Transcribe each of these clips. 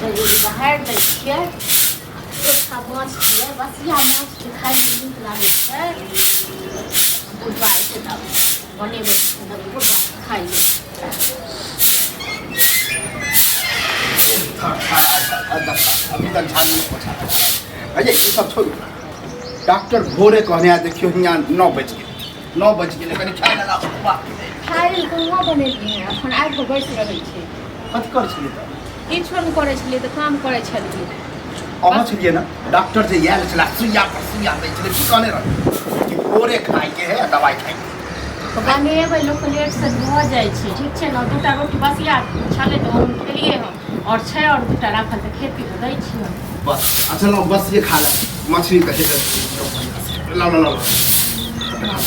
बाहर दै छियै एकटा माछ छियै बसिया माछ के खाइमे नीक लागै छै बुढ़बा एते तब बनेबै बुढ़बा खाइ ले अभी तक झाड़ू नहीं पोछा अजय ये सब छोड़ डॉक्टर भोरे कहने आ देखियो यहाँ 9 बज गए कनी खाए ना खाइ लेल कोनो बनेलियै अपन आबि कऽ बैस रहै छै कथी कर छलिए त किछो नहि करै छलियै तऽ काम करै छलियै अहाँ छलिए ना डॉक्टर जे आयल छला सुइया पर सुइया दै छलै की कहने रह कि भोरे खाए के है दवाई खाए बनेबै लोक लेट से भऽ जाइ छै ठीक छै ने दूटा रोटी बसिया छलै तऽ हम खेलियै हम और छै और दूटा राखल तऽ खेती तऽ दै छियै बस अच्छा लो बस ये खा ले मछली कहे लो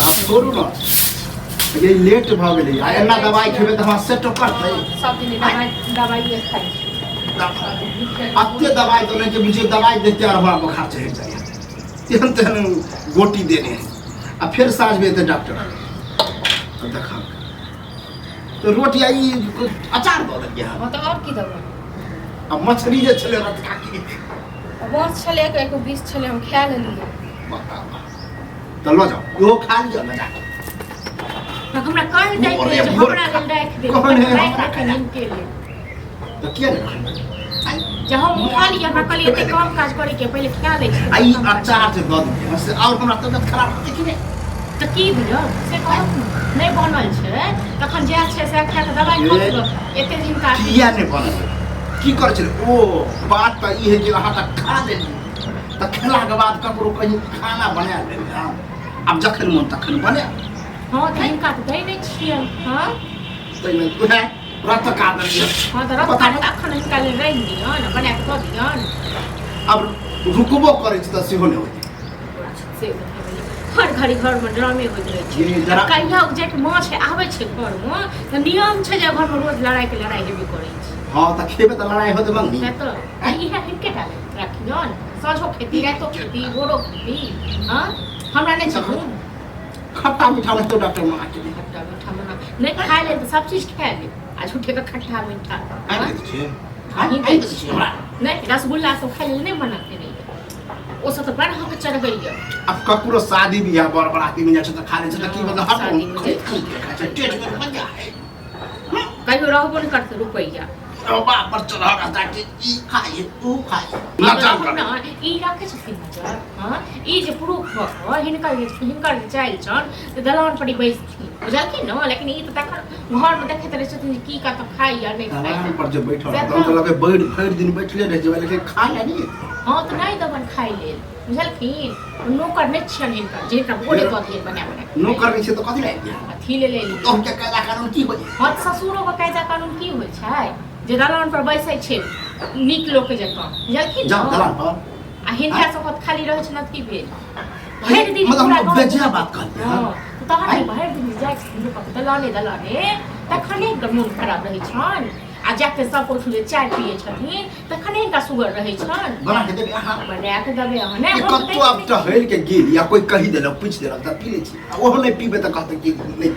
आप छोड़ू ना ये लेट भ गेलै आ एना दवाई खेबै त हमरा सेट करतै सब दिन दवाई खाइ अत्ते दवाई तो नहीं कि मुझे दवाई देते और हमारा बुखार चढ़ जाए तेहन गोटी देने हैं अब फिर साँझ में डॉक्टर देखा तो रोटी आई अचार दो दिया तो और की देबै अब मछली जे छले रत काकी माछ छलै एक 20 छलै हम खा लेलियै तो लो जाओ यो खा लियो ना जाके हमरा कह दे के हमरा लेल राख दे राख के नीम के लिए तो किया नहीं जब हम खा लिया हमरा कहलिए एते काम काज करे के पहले खा लै छी आई अचार से दो दिए और हमरा तबियत खराब होते कि नहीं तो की भेलो से कहत नहीं बनल छै तखन जे छै से खा के दवाई खा लो एते दिन का किया नहीं बनल की कर छले ओ बात त ई है कि अहाँ तक खा लेली त खेला के बाद ककरो कहीं खाना बना लेली हां अब जखन मन तखन बने हां त इनका त दै नै छियै हां तै में उहे रत का दियो हां त रत का अखन इनका ले रहि दियो न बना के दऽ दियो अब रुकबो करे छ त सेहो नै होय से हर घड़ी घर में ड्रामे होइत रहै छै कहिया जे माछ आबै छै घर में त नियम छै जे घर में रोज लड़ाई हेबे करै छै हां त खेबे त लड़ाई होते मंगी है तो इहे हिनके डाले राखियो न साँझो खेती रातो खेती गोरो खेती हां हमरा नै छै खट्टा मीठा में तो डॉक्टर मना के खट्टा मीठा मना नहीं खा ले तो सब चीज खा ले आ झूठे का खट्टा मीठा नहीं रसगुल्ला सब खा ले नहीं बना के नहीं ओ सब तो बड़ हम के चढ़ गई अब ककरो शादी बियाह बड़ बराती में जाछ त खा ले छ त की मतलब हट टेट में बन जा है कहियो रहबो नहीं करते रुपैया बाप पर चढ़ा रहता कि ई खाए तू खाए नचल कर ई राखे छथिन नजर हां ई जे प्रूफ हो हिनकर चाइल छन त दलान पर बैसथिन बुझलखिन न लेकिन ई त तखन घर में देखैत रहै छथिन की का त खाइ या नहीं खाइ दलान पर जे बैठल त लगे भरि दिन बैठले रह जेबै लेकिन खाए नहीं हां त नहीं दबन खाइ लेल बुझलखिन नौकर नै छियन हिनकर जेकरा बोले द दिए बना नौकर नै छै त कथि लागि गया अथी ले तो के कायदा कानून की होय हां ससुरो के कायदा कानून की होय छै जे दलान पर बैसै छै नीक लोक जकाँ बुझलखिन जा दलान पर आ हिनका सब खाली रहै छै न की भेल भरि दिन मतलब बेजा बात कहल हां त तहन भरि दिन जाइ छै लोक दलाने तखने मोन खराब रहै छन आ जाके सब उठले चाय पिए छथिन तखने इनका सुगर रहै छन बना के देबे अहाँ बना के देबे अहाँ नै कत्तो अब टहल के गेल या कोई कहि देलक पूछ देलक त पी लै छी ओहो नै पीबे त कहते कि नै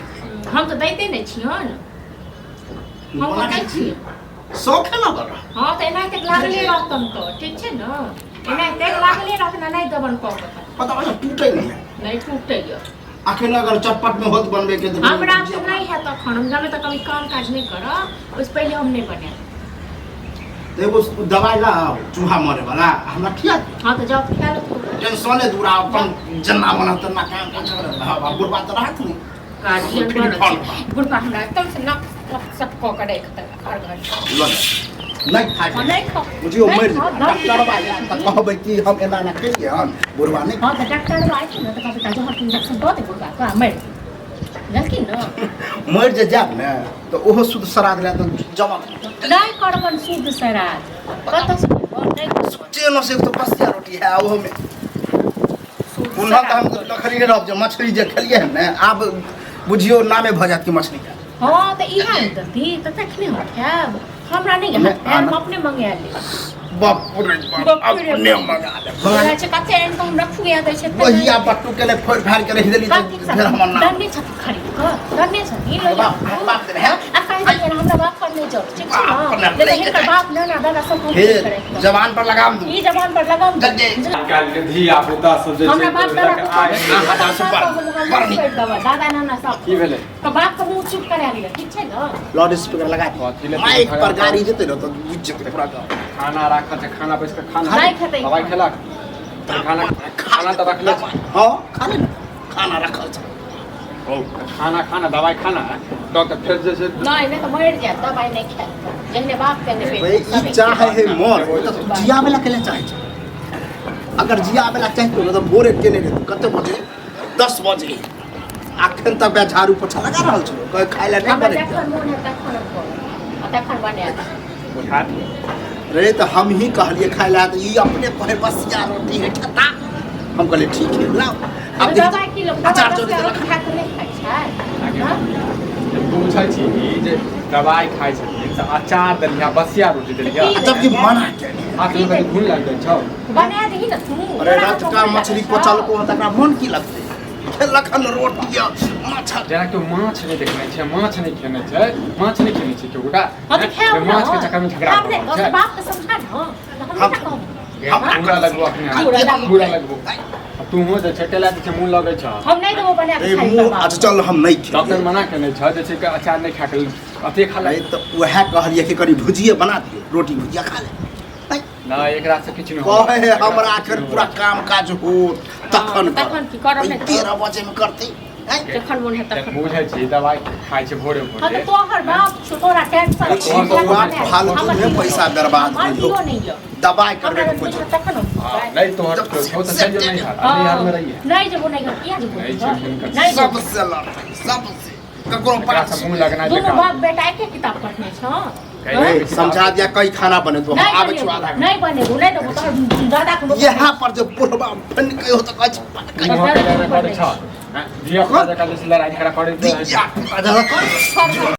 हम त दैते नै छियन हम कहै छी शौक है ना बड़ा हां त एना तक लागले रहतम त ठीक छै न एना तक लागले रहत न नै दबन क पता है टूटे नहीं टूटे अखन अगर चटपट में होत बनबे के त हमरा से नहीं है तखन हम जाने त कभी काम काज नहीं करब उस पहले हम नहीं बने तो एगो दवाई ला चूहा मरे वाला हमरा खिया हां त जाओ खा लो टेंशन दूरा अपन जना मना तना काम काज हां बुढ़बा त रहत नहीं गार्जियन बुढ़बा हमरा एकदम से नक सब को करे हर घर नहीं खाए नहीं खा मुझे उम्र डॉक्टर बाई त कहबै कि हम एना ना खेलिए हम बुढ़बा नहीं हां त डॉक्टर बाई न त कहबै जो हम इंजेक्शन दो दे बुढ़बा का मर जानकी न मर जे जाब न तो ओहो शुद्ध श्राद्ध ले त जमा नहीं करबन शुद्ध श्राद्ध कत से नहीं चेनो से तो बसिया रोटी है ओहो में पुनः त हम लखरी रह जे मछली जे खेलिए न आब बुझियो नामे भ जात कि मछली का हां त इहा दती त तखने हम खाब हमरा नहीं हम अपने मंगा ले बाप रे बाप अपने मंगा ले बोला छ कते एन हम रखू या दै छै वही आ बट्टू के ले फोड़ फाड़ के रख देली त फिर हम ना दन्ने छ खरीद क दन्ने छ नि बाप दे है आ काहे हमरा बाप पर नहीं जरूर ठीक है ना लेकिन इनका बाप ना दादा सब हम फिर जवान पर लगाम दूं ई जवान पर लगाम काल के धी आप उता सब जे हमरा बाप दादा पर दादा नाना सब की भेले तो बाप को मुंह चुप करा लिया ठीक है ना लाउड स्पीकर लगा माइक पर गाड़ी देते न तो इज्जत पूरा खाना रखा छै खाना बैठ के खाना नहीं खेतै दवाई खेला खाना खाना तो रख ले हां खाना रखल छै खाना खाना दवाई खाना डॉक्टर फिर जैसे नहीं तो मर जाए दवाई नहीं खाए जहने बाप के ने भाई ई चाहे है मर तो जिया वाला केले चाहे छै अगर जिया वाला चाहतो न तो भोरे केने रे कते बजे 10 बजे अखन तक झाड़ू पोछा लगा रहल छ कोई खाइ ला नहीं बने तखन मोन है तखन बने रे तो हम ही कहलिए खाइ ला तो ई अपने कहे बसिया रोटी है ठता हम कहले ठीक है लाओ अब दवाई की लोग अचार दवाई चोरी खा के नहीं खाइ छै हां पूछै छी जे दवाई खाइ छथिन से अचार देलिया बसिया रोटी देलिया जबकि मना के हाथ में कहीं घुन लग जाइ छौ बना दही न तू अरे रात का मछली को चल को तकरा मन की लगते खेलखन रोटी माछा जेना कि माछ नहीं देखने छै माछ नहीं खेने छै माछ नहीं खेने छै केओटा हां तो खाओ माछ के चक्कर में झगड़ा आपने हो छै बाप के समझा न हम पूरा लगबो अपने पूरा लगबो तू हो जे छटेला जे मुंह लगे छ हम नहीं देबो बना के खाइ मुंह अच्छा चल हम नहीं खे डॉक्टर मना केने छ जे छै कि अचार नहीं खा के अते खा ले तो वह कहलिए कि करी भुजिए बना दिए रोटी भुजिया खा ले ना एकरा से किछ नहीं हो कहे हमरा आखिर पूरा काम काज हो तखन की करब नहीं 13 बजे में करते जखन मोन है तखन बुझै छी दवाई खाइ छै भोरे हां भोरे तो तोहर बाप छोटोरा टेंशन अच्छी बात फालतू में पैसा बर्बाद करियो करियो नहीं है दवाई करबे के हमरा कुछ तखन नहीं तो हट तो सही जो नहीं हाल अभी हाल में रही है नहीं जब नहीं घर किया जब नहीं छै नहीं सबसे लड़ सबसे ककरो एकरा पास से मुंह लगना दोनों बेकार बाप बेटा एक किताब पढ़ने छ समझा दिया कई खाना बने तो हम आवे छु आधा नहीं बने नहीं तो तो दादा को यहाँ पर जो पुरबा फन के हो तो कछ मुंह के करे छ दिया का जका लड़ाई खड़ा करे दिया आधा कर